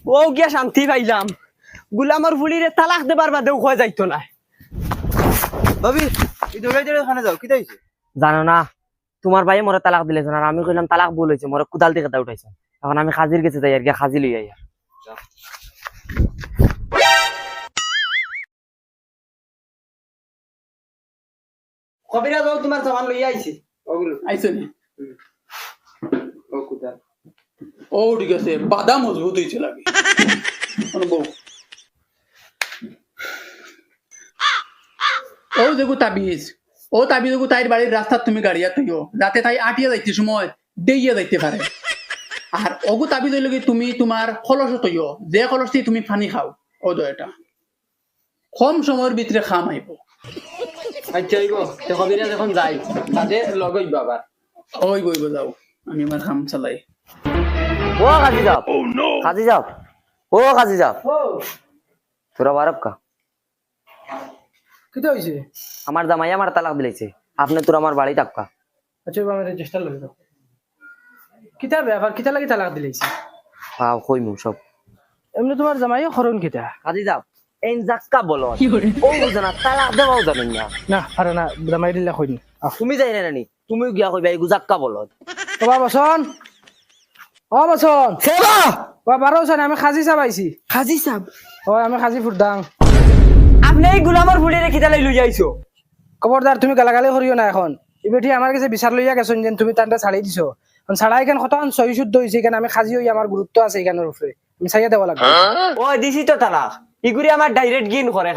ও গিয়া শান্তি পাইলাম গুলামর ফুলিরে তালাক দেবার বাদেও খোয়া যাইতো না। ভাবি এই দৌড়াই দৌড়াই ওখানে যাও, কি হইছে? জানো না তোমার ভাই মোরে তালাক দিলেছেন আর আমি কইলাম তালাক ভুল হয়েছে, মোরে কুদাল থেকে উঠাইছে। এখন আমি খাজির গেছে যাই আর গিয়া খাজি লই আই। কবিরা যাও তোমার সামান লই আইছি। ওগুলো আইসো নি? ও কুদা ও ঠিক আছে, বাদা মজবুত হয়েছে লাগে। বউ ও দেখো তাবিজ, ও তাবিজ তাইর বাড়ির রাস্তা তুমি গাড়িয়া তুইও যাতে তাই আটিয়া যাইতে সময় দেইয়া যাইতে পারে। আর অগু তাবিজ হইলে তুমি তোমার খলস তৈও, যে খলস তুমি পানি খাও ও দয়টা কম সময়ের ভিতরে খাম আইব। আচ্ছা আইব তে কবিরা যখন যাই তাতে লগইব আবার। ওই বইব যাও, আমি আমার খাম চালাই। ও খাজি যাও, খাজি যাও, ও খাজি যাও, তোরা বারব কা কিতা হইছে? আমার জামাই আমার তালাক দিলেছে, আপনি তোর আমার বাড়ি থাকা। আচ্ছা আমি রেজিস্টার লই দাও। কিতা ব্যাপার, কিতা লাগি তালাক দিলাইছে? পাও কইমু সব। এমনি তোমার জামাইও খরণ কিতা? খাজি যাও এই জাক্কা বলো ও বুঝনা তালাক দেওয়াও জানেন না। না পারে না, জামাই দিলা কইনি। তুমি যাই না নি, তুমি গিয়া কইবা এই জাক্কা বলো। ও বসন, ও বসন সেবা ও বারো বসন, আমি খাজি চাবাইছি। খাজি সাহেব ও আমি খাজি ফুরদাং। আপনি এই গুলামর ফুলি রেখে তালাই লই যাইছো। খবরদার তুমি গালাগালি করিও না এখন। এই বেটি আমার কাছে বিচার লইয়া গেছেন যে তুমি তান্ডা ছাড়ি দিছো। ছাড়াই কেন কত সহি শুদ্ধ হয়েছে, এখানে আমি খাজি হই, আমার গুরুত্ব আছে এখানের উপরে, আমি ছাইয়া দেওয়া লাগবে। ও দিছি তো তালাক ইগুরি আমার ডাইরেক্ট গিন করে।